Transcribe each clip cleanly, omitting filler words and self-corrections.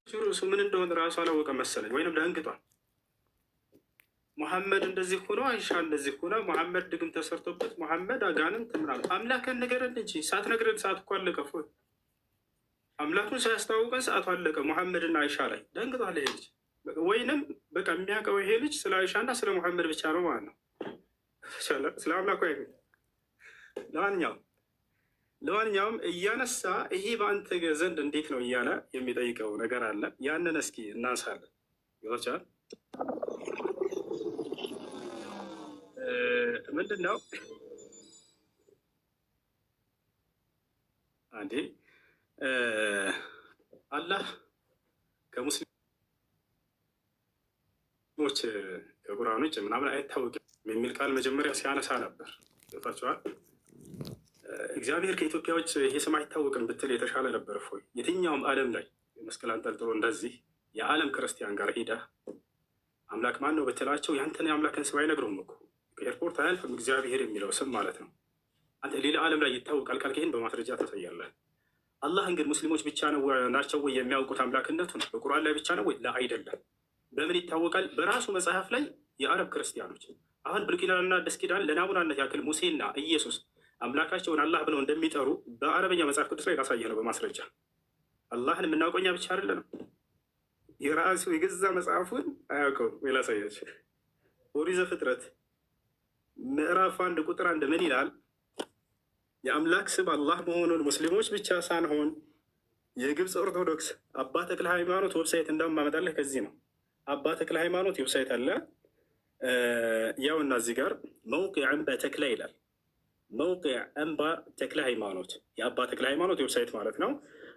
ርዕሱ ምን እንደሆነ ራሱ አላወቀም መሰለኝ፣ ወይንም ደንግጧል። ሙሐመድ እንደዚህ ሆኖ አይሻ እንደዚህ ሆነ፣ ሙሐመድ ድግም ተሰርቶበት፣ ሙሐመድ አጋንንት ምናምን። አምላክን ንገረን እንጂ ሳትነግረን ሰዓት እኮ አለቀ። ፎይ አምላኩን ሳያስተዋውቀን ሰዓቱ አለቀ። ሙሐመድና አይሻ ላይ ደንግጧል ይሄ ልጅ። ወይንም በቃ የሚያውቀው ይሄ ልጅ ስለ አይሻ እና ስለ ሙሐመድ ብቻ ነው ማለት ነው። ስለ አምላኩ አይ ለማንኛውም እያነሳ ይሄ በአንተ ዘንድ እንዴት ነው እያለ የሚጠይቀው ነገር አለ። ያንን እስኪ እናንሳለን። ይወቻል ምንድን ነው አንዴ አላህ ከሙስሊሞች ከቁርአኖች ምናምን አይታወቅም የሚል ቃል መጀመሪያ ሲያነሳ ነበር። ይወቻል እግዚአብሔር ከኢትዮጵያዎች ይሄ ስም አይታወቅም ብትል የተሻለ ነበር። ፎይ የትኛውም ዓለም ላይ መስቀል አንጠልጥሎ እንደዚህ የዓለም ክርስቲያን ጋር ሄዳ አምላክ ማን ነው ብትላቸው ያንተን የአምላክን ስም አይነግሩም እኮ። ከኤርፖርት አያልፍም እግዚአብሔር የሚለው ስም ማለት ነው። አንተ ሌላ ዓለም ላይ ይታወቃል ካልክ ይህን በማስረጃ ታሳያለህ። አላህን ግን ሙስሊሞች ብቻ ናቸው ወይ የሚያውቁት አምላክነቱን? በቁርአን ላይ ብቻ ነው ወይ? አይደለም። በምን ይታወቃል? በራሱ መጽሐፍ ላይ የአረብ ክርስቲያኖች አሁን ብሉይ ኪዳንና አዲስ ኪዳን ለናሙናነት ያክል ሙሴና ኢየሱስ አምላካቸውን አላህ ብለው እንደሚጠሩ በአረበኛ መጽሐፍ ቅዱስ ላይ ላሳየ ነው በማስረጃ። አላህን የምናውቀው እኛ ብቻ አይደለንም። የራሱ የገዛ መጽሐፉን አያውቀውም ወይ? ላሳያቸው። ኦሪት ዘፍጥረት ምዕራፍ 1 ቁጥር 1 ምን ይላል? የአምላክ ስም አላህ መሆኑን ሙስሊሞች ብቻ ሳንሆን የግብፅ ኦርቶዶክስ አባ ተክለ ሃይማኖት ዌብሳይት እንደማመጣለህ ከዚህ ነው። አባ ተክለ ሃይማኖት ዌብሳይት አለ። ያውና እዚህ ጋር መውቂዕ አንበ ተክለ ይላል። መውቂዕ አንበ ተክለ ሃይማኖት የአባ ተክለ ሃይማኖት ዌብሳይት ማለት ነው።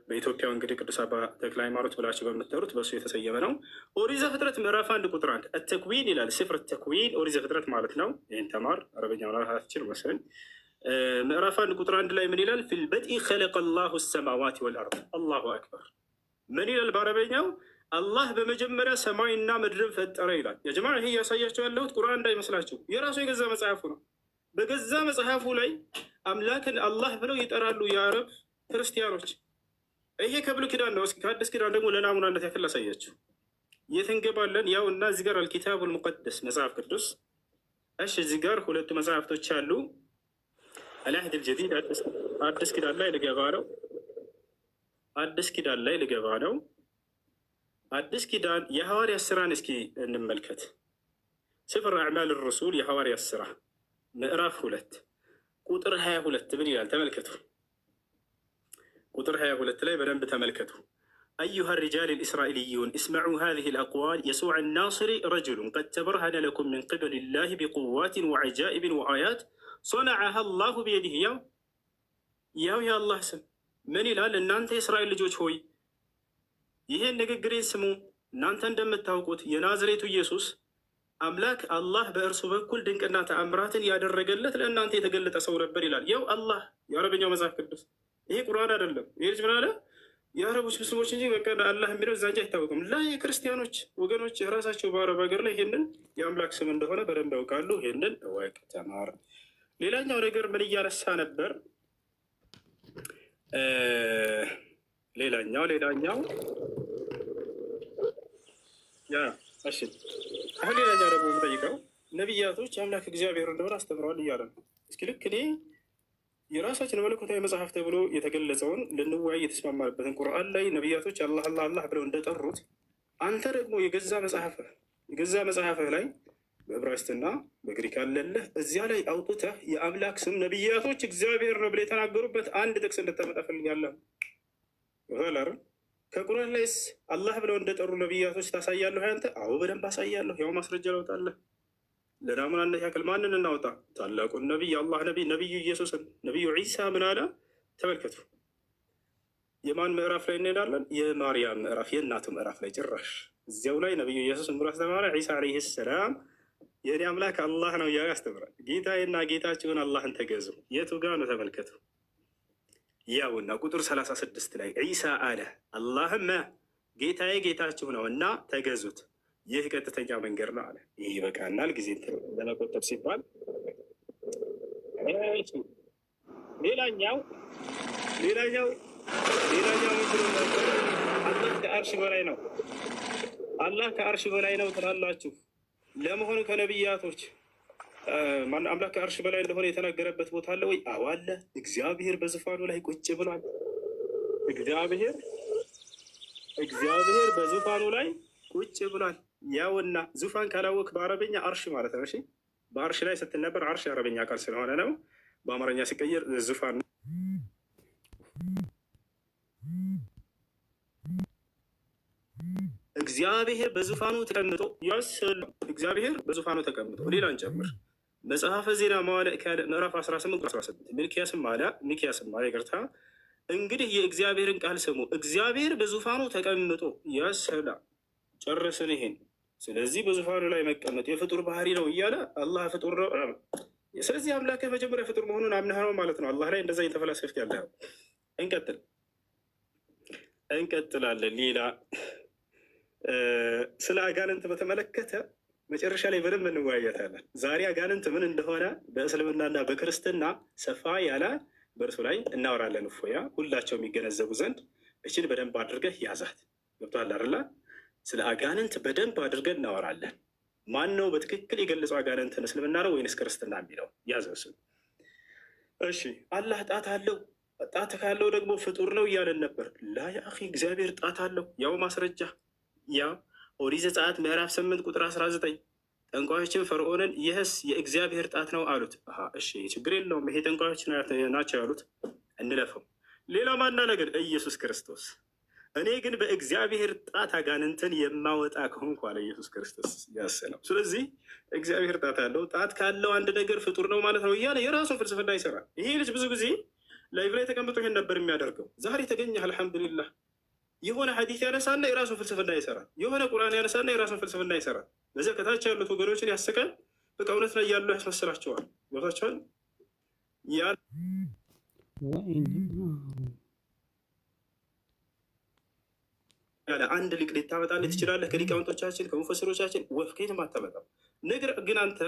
በኢትዮጵያ እንግዲህ ቅዱስ አባ ተክለ ሃይማኖት ብላችሁ በምትጠሩት በእሱ የተሰየመ ነው። ኦሪት ዘፍጥረት ምዕራፍ 1 ቁጥር 1 አተክዊን ይላል። ስፍር ተክዊን ኦሪት ዘፍጥረት ማለት ነው። ይህን ተማር አረበኛ ራሳችን መሰለኝ። ምዕራፍ 1 ቁጥር 1 ላይ ምን ይላል? ፊልበድኢ ኸለቀ ላሁ ሰማዋት ወልአርድ። አላሁ አክበር። ምን ይላል በአረበኛው? አላህ በመጀመሪያ ሰማይና ምድርን ፈጠረ ይላል። የጀማ ይሄ እያሳያቸው ያለሁት ቁርአን እንዳይመስላችሁ የራሱ የገዛ መጽሐፉ ነው። በገዛ መጽሐፉ ላይ አምላክን አላህ ብለው ይጠራሉ የአረብ ክርስቲያኖች። ይሄ ከብሉይ ኪዳን ነው። እስኪ ከአዲስ ኪዳን ደግሞ ለናሙናነት ያክል ላሳያችሁ። የት እንገባለን? ያው እና እዚህ ጋር አልኪታቡል ሙቀደስ መጽሐፍ ቅዱስ። እሺ እዚህ ጋር ሁለቱ መጽሐፍቶች አሉ። አልአህድ አልጀዲድ አዲስ ኪዳን ላይ ልገባ ነው። አዲስ ኪዳን ላይ ልገባ ነው። አዲስ ኪዳን የሐዋርያት ስራን እስኪ እንመልከት። ስፍር አዕማል ሩሱል የሐዋርያት ስራ ምዕራፍ 2 ቁጥር 22 ምን ይላል? ተመልከቱ። ቁጥር 22 ላይ በደንብ ተመልከቱ። አዩሃ ሪጃል ልእስራኤልዩን እስመዑ ሃዚህ ልአቅዋል የሱዕ ናስሪ ረጅሉን ቀድ ተበርሀነ ለኩም ምን ቅብል ላህ ቢቁዋትን ወዐጃኢብን ወአያት ሶነዐሃ ላሁ ቢየዲህ። ያው የአላህ ስም ምን ይላል? እናንተ የእስራኤል ልጆች ሆይ ይህን ንግግሬን ስሙ። እናንተ እንደምታውቁት የናዝሬቱ ኢየሱስ አምላክ አላህ በእርሱ በኩል ድንቅና ተአምራትን ያደረገለት ለእናንተ የተገለጠ ሰው ነበር ይላል። ያው አላህ የአረበኛው መጽሐፍ ቅዱስ። ይሄ ቁርአን አይደለም። ይሄ ልጅ ምን አለ? የአረቦች ሙስሊሞች እንጂ በቃ አላህ የሚለው እዛ እንጂ አይታወቅም። ላይ የክርስቲያኖች ወገኖች የራሳቸው በአረብ ሀገር ላይ ይሄንን የአምላክ ስም እንደሆነ በደንብ ያውቃሉ። ይሄንን እወቅ፣ ተማር። ሌላኛው ነገር ምን እያነሳ ነበር? ሌላኛው እሺ አሁን ሌላኛው ደግሞ የምጠይቀው ነቢያቶች የአምላክ እግዚአብሔር እንደሆነ አስተምረዋል እያለ ነው። እስኪ ልክ እኔ የራሳችን መለኮታዊ መጽሐፍ ተብሎ የተገለጸውን ልንወያይ የተስማማበትን ቁርአን ላይ ነቢያቶች አላህ አላህ አላህ ብለው እንደጠሩት አንተ ደግሞ የገዛ መጽሐፍህ ላይ በዕብራይስጥና በግሪክ አለለህ እዚያ ላይ አውጥተህ የአምላክ ስም ነቢያቶች እግዚአብሔር ነው ብለው የተናገሩበት አንድ ጥቅስ እንድታመጣ ፈልጋለሁ። ይላል ከቁርአን ላይስ አላህ ብለው እንደጠሩ ነቢያቶች ታሳያለሁ? አንተ? አዎ በደንብ አሳያለሁ። ያው ማስረጃ ላውጣለህ። ለናሙናነት ያክል ማንን እናውጣ? ታላቁን ነቢይ አላህ ነቢዩ ኢየሱስን። ነቢዩ ዒሳ ምን አለ? ተመልከቱ። የማን ምዕራፍ ላይ እንሄዳለን? የማርያም ምዕራፍ፣ የእናቱ ምዕራፍ ላይ ጭራሽ እዚያው ላይ ነቢዩ ኢየሱስ ምዕራፍ ተማረ። ዒሳ ዓለይሂ ሰላም የእኔ አምላክ አላህ ነው እያለ ያስተምራል። ጌታዬና ጌታችሁን አላህን ተገዙ። የቱ ጋር ነው? ተመልከቱ። ያውና ቁጥር 36 ላይ ዒሳ አለ አላህም ጌታዬ ጌታችሁ ነው እና ተገዙት፣ ይህ ቀጥተኛ መንገድ ነው አለ። ይህ ይበቃናል፣ ጊዜ ለመቆጠብ ሲባል። ሌላኛው ከአርሽ በላይ ነው። አላህ ከአርሽ በላይ ነው ትላላችሁ። ለመሆኑ ከነቢያቶች አምላክ ከአርሽ በላይ እንደሆነ የተናገረበት ቦታ አለ ወይ? አዎ አለ። እግዚአብሔር በዙፋኑ ላይ ቁጭ ብሏል። እግዚአብሔር በዙፋኑ ላይ ቁጭ ብሏል። ያውና ዙፋን ካላወቅ በአረበኛ አርሽ ማለት ነው። እሺ በአርሽ ላይ ስትነበር አርሽ የአረበኛ ቃል ስለሆነ ነው። በአማርኛ ሲቀየር ዙፋን። እግዚአብሔር በዙፋኑ ተቀምጦ እግዚአብሔር በዙፋኑ ተቀምጦ ሌላን ጨምር መጽሐፈ ዜና መዋዕል ምዕራፍ 18 ሚክያስም አለ ይቅርታ። እንግዲህ የእግዚአብሔርን ቃል ስሙ። እግዚአብሔር በዙፋኑ ተቀምጦ ያሰላ ጨረስን ይሄን። ስለዚህ በዙፋኑ ላይ መቀመጥ የፍጡር ባህሪ ነው እያለ አላህ ፍጡር ነው። ስለዚህ አምላክ መጀመሪያ ፍጡር መሆኑን አምነህ ነው ማለት ነው። አላህ ላይ እንደዛ እየተፈላሰፍክ ያለ። እንቀጥላለን። ሌላ ስለ አጋንንት በተመለከተ መጨረሻ ላይ በደንብ እንወያያታለን። ዛሬ አጋንንት ምን እንደሆነ በእስልምናና በክርስትና ሰፋ ያለ በእርሱ ላይ እናወራለን። እፎያ ሁላቸው የሚገነዘቡ ዘንድ እችን በደንብ አድርገህ ያዛት። ገብቶሃል አይደል? ስለ አጋንንት በደንብ አድርገን እናወራለን። ማን ነው በትክክል የገለጸው አጋንንትን? እስልምና ነው ወይንስ ክርስትና የሚለው ያዘው እሱ። እሺ አላህ ጣት አለው። ጣት ካለው ደግሞ ፍጡር ነው እያለን ነበር። ላ ያ አኺ እግዚአብሔር ጣት አለው። ያው ማስረጃ ያው ኦሪት ዘጸአት ምዕራፍ 8 ቁጥር 19 ጠንቋዮችን ፈርዖንን ይህስ የእግዚአብሔር ጣት ነው አሉት። እሺ ችግር የለውም ይሄ ጠንቋዮች ናቸው ያሉት እንለፈው። ሌላ ማና ነገር ኢየሱስ ክርስቶስ እኔ ግን በእግዚአብሔር ጣት አጋንንትን የማወጣ ከሆንኩ አለ ኢየሱስ ክርስቶስ ያሰለው። ስለዚህ እግዚአብሔር ጣት አለው። ጣት ካለው አንድ ነገር ፍጡር ነው ማለት ነው እያለ የራሱን ፍልስፍና ይሰራል። ይሄ ልጅ ብዙ ጊዜ ላይቭ ላይ ተቀምጦ ይሄን ነበር የሚያደርገው። ዛሬ ተገኘህ አልሐምዱሊላህ። የሆነ ሐዲስ ያነሳና የራሱን ፍልስፍና ይሰራል። የሆነ ቁርአን ያነሳና የራሱን ፍልስፍና ይሰራል። በዚያ ከታች ያሉት ወገኖችን ያሰቃል። በቃ እውነት ላይ ያሉ ያስመስላቸዋል። ቦታቸዋል ያለ አንድ ሊቅ ልታመጣልህ ትችላለህ። ከሊቃውንቶቻችን ከሙፈስሮቻችን ወፍ ከየትም አታመጣም። ነገር ግን አንተ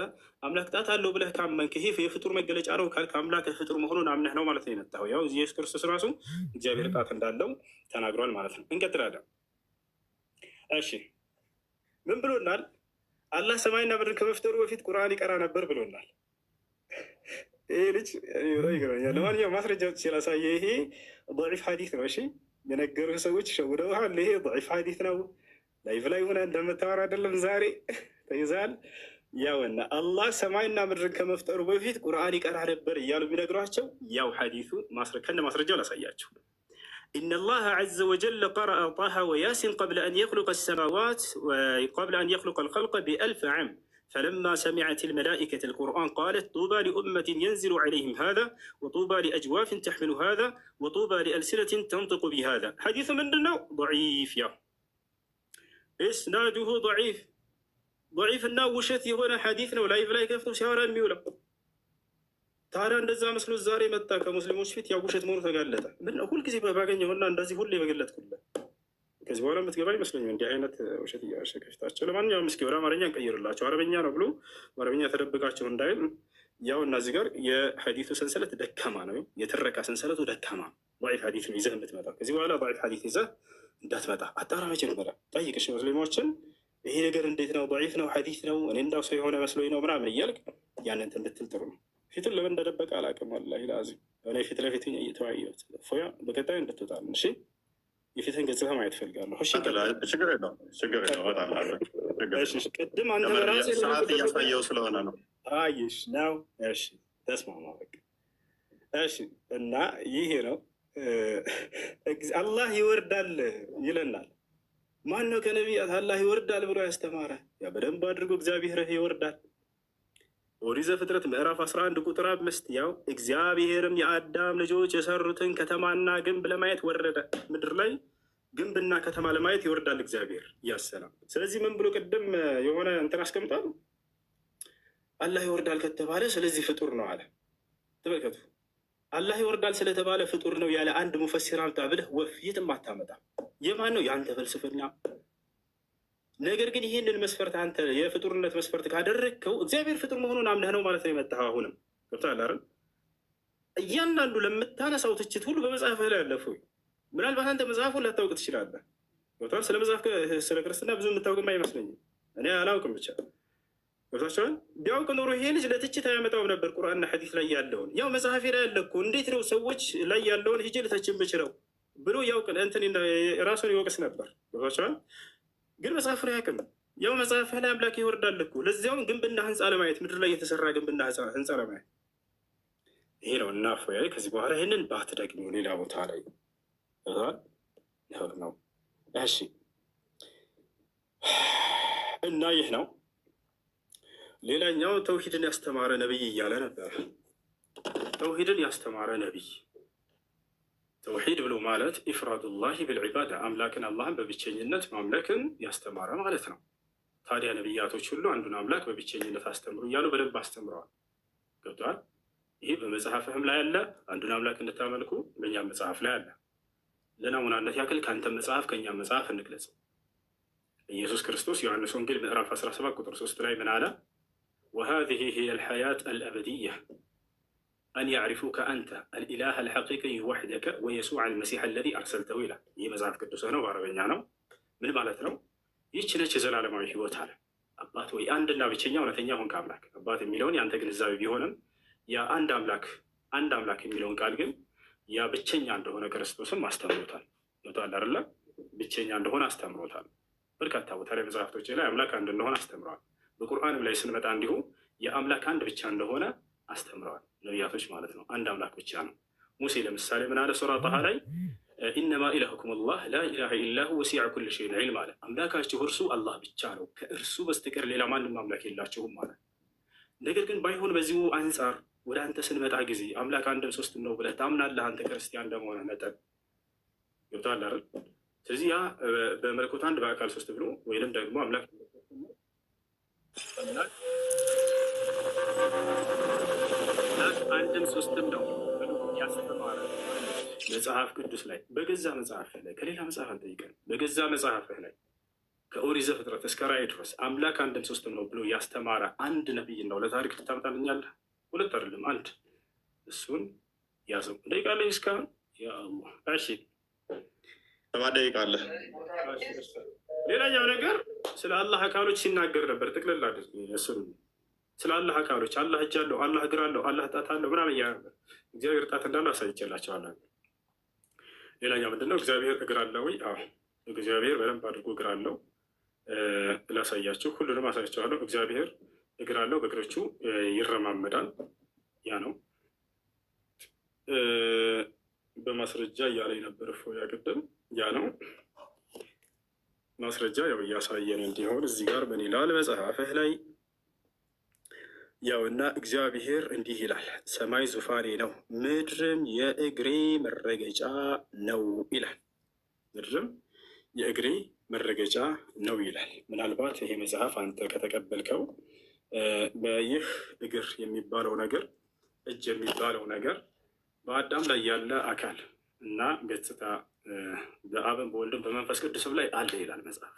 አምላክ ጣት አለው ብለህ ካመንክ ይሄ የፍጡር መገለጫ ነው ካልክ አምላክ ፍጡር መሆኑን አምነህ ነው ማለት ነው የመጣኸው። ያው ኢየሱስ ክርስቶስ ራሱ እግዚአብሔር ጣት እንዳለው ተናግሯል ማለት ነው። እንቀጥላለን። እሺ ምን ብሎናል? አላህ ሰማይና ምድር ከመፍጠሩ በፊት ቁርአን ይቀራ ነበር ብሎናል። ይሄ ልጅ ይገርመኛል። ለማንኛውም ማስረጃ ሲላሳየ ይሄ ضعيف ሐዲስ ነው። እሺ የነገሩ ሰዎች ሸውደውሃል። ይሄ ضعيف ሐዲስ ነው። ላይቭ ላይ ሆነ እንደምታወራ አይደለም ዛሬ ተይዛል። ያውና አላህ ሰማይና ምድርን ከመፍጠሩ በፊት ቁርአን ይቀራ ነበር እያሉ የሚነግሯቸው ያው ሐዲሱ ከነ ማስረጃው ላሳያቸው። إن الله عز وجل قرأ طه وياسين قبل أن يخلق السماوات وقبل أن يخلق الخلق ب1000 عام فلما سمعت الملائكة القرآن قالت طوبى لأمة ينزل عليهم هذا وطوبى لأجواف تحمل هذا وطوبى لألسنة تنطق بهذا. حديث من دونه ضعيف يا إسناده ضعيف እና ውሸት የሆነ ሐዲስ ነው። ላይቭ ላይ ከፍቶ ሲያወራ የሚውለው ታዲያ እንደዛ መስሎ ዛሬ መጣ ከሙስሊሞች ፊት ያው ውሸት መሆኑ ተጋለጠ። ምን ሁልጊዜ ባገኘውና እንደዚህ ሁሌ በገለጥኩለት ከዚህ በኋላ የምትገባ ይመስለኛል እንዲህ አይነት ውሸት እያሸ ከፊታቸው። ለማንኛውም እስኪ ወደ አማርኛ እንቀይርላቸው። አረበኛ ነው ብሎ አረበኛ ተደብቃቸው እንዳይል ያው እና እዚህ ጋር የሐዲሱ ሰንሰለት ደካማ ነው። የትረካ ሰንሰለቱ ደካማ ضعيف ሐዲስ ነው ይዘህ የምትመጣ። ከዚህ በኋላ ضعيف ሐዲስ ይዘህ እንዳትመጣ። አጣራ መጀመሪያ ጠይቅሽ ሙስሊሞችን ይሄ ነገር እንዴት ነው? ضعيف ነው ሐዲስ ነው እኔ እንዳው ሰው የሆነ መስሎኝ ነው ምናምን እያልክ ያንን እንድትል ጥሩ ነው። ፊቱን ለምን እንደደበቀ አላውቅም። ወላሂ ላዚም እኔ ፊት ለፊት እየተወያየሁት ፎያ በቀጣይ እንድትወጣል። እሺ የፊትን ገጽታ ማየት ፈልጋለሁ። ችግር የለውም። ቅድም አንተ በራስህ ሰዓት እያሳየው ስለሆነ ነው። አይሽ ነው። እሺ ተስማማ በቃ እሺ። እና ይሄ ነው አላህ ይወርዳል ይለናል። ማን ነው ከነቢያት አላህ ይወርዳል ብሎ ያስተማረ? ያ በደንብ አድርጎ እግዚአብሔር ይወርዳል። ኦሪት ዘፍጥረት ምዕራፍ 11 ቁጥር 5 ያው እግዚአብሔርም የአዳም ልጆች የሰሩትን ከተማና ግንብ ለማየት ወረደ። ምድር ላይ ግንብና ከተማ ለማየት ይወርዳል እግዚአብሔር ያሰላም። ስለዚህ ምን ብሎ ቅድም የሆነ እንትን አስቀምጧል። አላህ ይወርዳል ከተባለ ስለዚህ ፍጡር ነው አለ። ተመልከቱ፣ አላህ ይወርዳል ስለተባለ ፍጡር ነው ያለ አንድ ሙፈሲር አምጣ ብለህ ወፍ የትም አታመጣም። የማን ነው? የአንተ ፍልስፍና። ነገር ግን ይህንን መስፈርት አንተ የፍጡርነት መስፈርት ካደረግከው እግዚአብሔር ፍጡር መሆኑን አምነህ ነው ማለት ነው የመጣኸው። አሁንም ገብቶሃል አይደል? እያንዳንዱ ለምታነሳው ትችት ሁሉ በመጽሐፍህ ላይ ያለፉ። ምናልባት አንተ መጽሐፉን ላታውቅ ትችላለህ። ገብቶሃል? ስለ ክርስትና ብዙ የምታውቅም አይመስለኝም። እኔ አላውቅም ብቻ ገብቷቸዋል። ቢያውቅ ኖሮ ይሄ ልጅ ለትችት አያመጣውም ነበር። ቁርአንና ሐዲስ ላይ ያለውን ያው መጽሐፌ ላይ ያለ እኮ እንዴት ነው ሰዎች ላይ ያለውን ሂጅ ልተችን ብችለው ብሎ ያውቅ እንትን ራሱን ይወቅስ ነበር። ገብቷቸዋል። ግን መጽሐፉን አያውቅም። ያው መጽሐፍ ላይ አምላክ ይወርዳል እኮ ለዚያውም ግንብና ህንፃ ለማየት ምድር ላይ የተሰራ ግንብና ህንፃ ለማየት ይሄ ነው። እና ፎያይ ከዚህ በኋላ ይህንን ባትደግሚው ሌላ ቦታ ላይ ነው። እሺ እና ይህ ነው። ሌላኛው ተውሂድን ያስተማረ ነቢይ እያለ ነበር። ተውሂድን ያስተማረ ነቢይ ተውሂድ ብሎ ማለት ኢፍራዱላሂ ብልዒባዳ አምላክን አላህን በብቸኝነት ማምለክን ያስተማረ ማለት ነው። ታዲያ ነቢያቶች ሁሉ አንዱን አምላክ በብቸኝነት አስተምሩ እያሉ በደንብ አስተምረዋል። ገብተዋል። ይህ በመጽሐፍህም ላይ አለ። አንዱን አምላክ እንድታመልኩ በእኛም መጽሐፍ ላይ አለ። ለናሙናነት ያክል ከአንተም መጽሐፍ ከእኛም መጽሐፍ እንግለጽ። ኢየሱስ ክርስቶስ ዮሐንስ ወንጌል ምዕራፍ 17 ቁጥር 3 ላይ ምን አለ? ወሃዚህ ሂየ አልሐያት አልአበድያ አን ያዕሪፉከ አንተ አልኢላህ አልሐቂቂይ ወሕደከ ወየሱዕ አልመሲሕ አለዚ አርሰልተሁ ይላል። ይህ መጽሐፍ ቅዱስ ነው፣ በአረበኛ ነው። ምን ማለት ነው? ይህች ነች የዘላለማዊ ህይወት አለ። አባት ወይ አንድና ብቸኛ እውነተኛ ሆንክ አምላክ። አባት የሚለውን የአንተ ግንዛቤ ቢሆንም ያ አንድ አምላክ የሚለውን ቃል ግን ያ ብቸኛ እንደሆነ ክርስቶስም አስተምሮታል። ቶታል አይደለ? ብቸኛ እንደሆነ አስተምሮታል። በርካታ ቦታ ላይ መጽሐፍቶች ላይ አምላክ አንድ እንደሆነ አስተምረዋል። በቁርአንም ላይ ስንመጣ እንዲሁ የአምላክ አንድ ብቻ እንደሆነ አስተምረዋል ነቢያቶች ማለት ነው። አንድ አምላክ ብቻ ነው። ሙሴ ለምሳሌ ምን አለ? ሱራ ጣሃ ላይ ኢነማ ኢላሁኩም አላህ ላ ኢላሃ ኢላሁ ወሲዐ ኩለ ሸይን ዒልም አለ። አምላካችሁ እርሱ አላህ ብቻ ነው፣ ከእርሱ በስተቀር ሌላ ማንም አምላክ የላችሁም ማለት። ነገር ግን ባይሆን በዚሁ አንጻር ወደ አንተ ስንመጣ ጊዜ አምላክ አንድም ሶስትም ነው ብለህ ታምናለህ አንተ ክርስቲያን እንደመሆነ መጠን ገብቶሃል አይደል? ስለዚህ ያ በመለኮት አንድ በአካል ሶስት ብሎ ወይንም ደግሞ አምላክ አንድም ሶስትም ነው ያስተማረ መጽሐፍ ቅዱስ ላይ በገዛ መጽሐፍህ ላይ ከሌላ መጽሐፍ አልጠይቀን፣ በገዛ መጽሐፍህ ላይ ከኦሪት ዘፍጥረት እስከ ራዕይ ድረስ አምላክ አንድም ሶስትም ነው ብሎ ያስተማረ አንድ ነቢይ ነው ለታሪክ ልታመጣልኛለህ? ሁለት አይደለም አንድ። እሱን ያዘው። ደቂቃለህ እስካሁን ያአላህ። እሺ ሰባት ደቂቃ አለ። ሌላኛው ነገር ስለ አላህ አካሎች ሲናገር ነበር። ጥቅልል አድርግ እሱን ስለ አላህ አካሎች አላህ እጅ አለው፣ አላህ እግር አለው፣ አላህ ጣት አለው ምናምን እያለ ነበር። እግዚአብሔር ጣት እንዳለው አሳይቼላቸዋለሁ። ሌላኛው ምንድነው? እግዚአብሔር እግር አለው ወይ? አዎ እግዚአብሔር በደንብ አድርጎ እግር አለው። ላሳያችሁ፣ ሁሉንም አሳያቸዋለሁ። እግዚአብሔር እግር አለው፣ በእግሮቹ ይረማመዳል። ያ ነው በማስረጃ እያለ የነበረ ፎያ ቅድም ያ ነው ማስረጃ ያው እያሳየን እንዲሆን እዚህ ጋር ምን ይላል መጽሐፍህ ላይ ያውና እግዚአብሔር እንዲህ ይላል፣ ሰማይ ዙፋኔ ነው፣ ምድርም የእግሬ መረገጫ ነው ይላል። ምድርም የእግሬ መረገጫ ነው ይላል። ምናልባት ይሄ መጽሐፍ አንተ ከተቀበልከው በይህ እግር የሚባለው ነገር እጅ የሚባለው ነገር በአዳም ላይ ያለ አካል እና ገጽታ በአብን በወልድም በመንፈስ ቅዱስም ላይ አለ ይላል መጽሐፍ።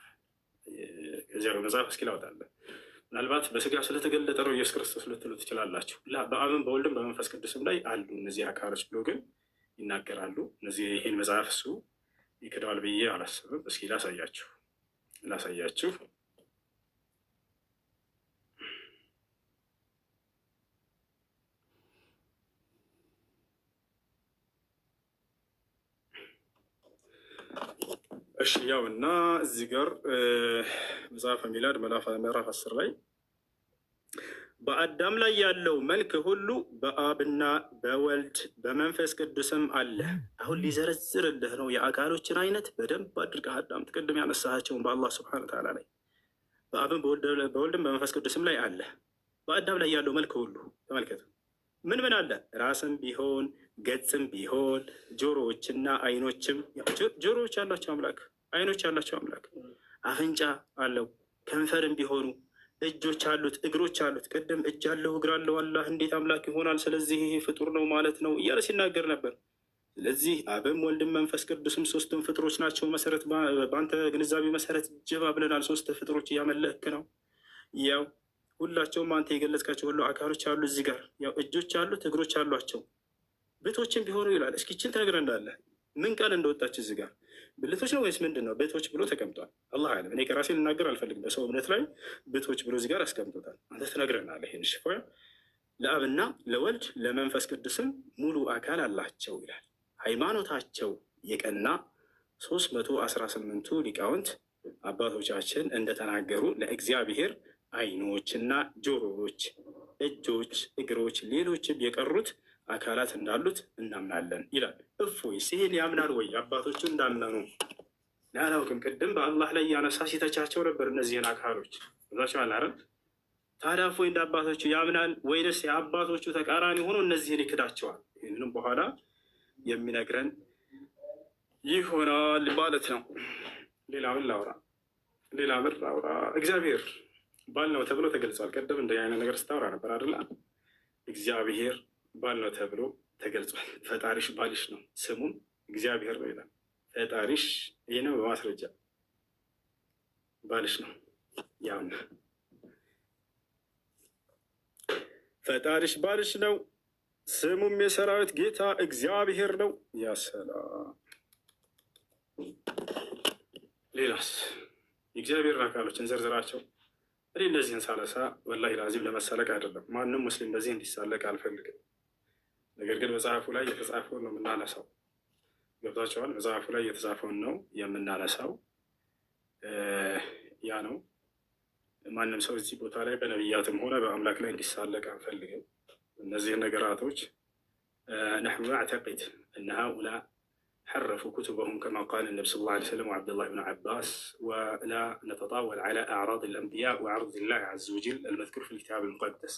እዚያ በመጽሐፍ እስኪ ላውጣለን። ምናልባት በስጋ ስለተገለጠ ነው ኢየሱስ ክርስቶስ ልትሉ ትችላላችሁ። በአብን በወልድም በመንፈስ ቅዱስም ላይ አሉ እነዚህ አካሎች ብሎ ግን ይናገራሉ። እነዚህ ይህን መጽሐፍ እሱ ይክደዋል ብዬ አላስብም። እስኪ ላሳያችሁ። እሺ ያው እና እዚህ ጋር መጽሐፈ ሚላድ ምዕራፍ 10 ላይ በአዳም ላይ ያለው መልክ ሁሉ በአብና በወልድ በመንፈስ ቅዱስም አለ። አሁን ሊዘረዝርልህ ነው የአካሎችን አይነት በደንብ አድርገህ አዳምጥ። ቅድም ያነሳቸውን በአላህ ስብሐነ ወተዓላ ላይ በአብን በወልድም በመንፈስ ቅዱስም ላይ አለ። በአዳም ላይ ያለው መልክ ሁሉ ተመልከቱ። ምን ምን አለ? ራስም ቢሆን ገጽም ቢሆን ጆሮዎችና አይኖችም። ጆሮዎች ያላቸው አምላክ፣ አይኖች ያላቸው አምላክ፣ አፍንጫ አለው፣ ከንፈርም ቢሆኑ እጆች አሉት፣ እግሮች አሉት። ቅድም እጅ አለው እግር አለው አላህ እንዴት አምላክ ይሆናል? ስለዚህ ይሄ ፍጡር ነው ማለት ነው እያለ ሲናገር ነበር። ስለዚህ አብም ወልድም መንፈስ ቅዱስም ሶስቱም ፍጡሮች ናቸው። መሰረት በአንተ ግንዛቤ መሰረት ጀባ ብለናል። ሶስት ፍጡሮች እያመለክ ነው። ያው ሁላቸውም አንተ የገለጽካቸው ሁሉ አካሎች አሉ። እዚህ ጋር ያው እጆች አሉት እግሮች አሏቸው፣ ብቶችን ቢሆኑ ይላል። እስኪ ይችን ተነግረን እንዳለ ምን ቃል እንደወጣች እዚህ ጋር ብልቶች ነው ወይስ ምንድን ነው? ቤቶች ብሎ ተቀምጧል። አላህ አለም። እኔ ከራሴ ልናገር አልፈልግም። በሰው እምነት ላይ ቤቶች ብሎ እዚህ ጋር አስቀምጦታል። አንተ ትነግረናለህ። ይህን ሽፎ ለአብና ለወልድ ለመንፈስ ቅዱስም ሙሉ አካል አላቸው ይላል። ሃይማኖታቸው የቀና 318ቱ ሊቃውንት አባቶቻችን እንደተናገሩ ለእግዚአብሔር ዓይኖችና ጆሮዎች፣ እጆች፣ እግሮች፣ ሌሎችም የቀሩት አካላት እንዳሉት እናምናለን ይላል። እፎይስ ይህን ያምናል ወይ? አባቶቹ እንዳመኑ አላውቅም። ቅድም በአላህ ላይ ያነሳ ሲተቻቸው ነበር እነዚህን አካሎች ዛቸው አላረም። ታዲያ እፎይ እንደ አባቶቹ ያምናል ወይንስ የአባቶቹ ተቃራኒ ሆኖ እነዚህን ይክዳቸዋል? ይህንንም በኋላ የሚነግረን ይሆናል ማለት ነው። ሌላ ምን ላውራ? እግዚአብሔር ባል ነው ተብሎ ተገልጿል። ቀደም እንደ አይነት ነገር ስታወራ ነበር አይደለ? እግዚአብሔር ባል ነው ተብሎ ተገልጿል። ፈጣሪሽ ባልሽ ነው፣ ስሙም እግዚአብሔር ነው ይላል። ፈጣሪሽ ይህ ነው በማስረጃ ባልሽ ነው። ያውና ፈጣሪሽ ባልሽ ነው፣ ስሙም የሰራዊት ጌታ እግዚአብሔር ነው። ያሰላም። ሌላስ የእግዚአብሔር አካሎች እንዘርዝራቸው። እኔ እነዚህን ሳነሳ ወላሂ ላዚም ለመሳለቅ አይደለም። ማንም ሙስሊም በዚህ እንዲሳለቅ አልፈልግም። ነገር ግን መጽሐፉ ላይ የተጻፈውን ነው የምናነሳው። ገብታችኋል? መጽሐፉ ላይ የተጻፈውን ነው የምናነሳው። ያ ነው። ማንም ሰው እዚህ ቦታ ላይ በነቢያትም ሆነ በአምላክ ላይ እንዲሳለቅ አንፈልግም። እነዚህን ነገራቶች ነሕኑ ነዕተቂድ እነ ሃኡላ حرفوا كتبهم كما قال النبي صلى الله عليه وسلم وعبد الله بن عباس ولا نتطاول على أعراض الأنبياء وعرض الله عز وجل المذكور في الكتاب المقدس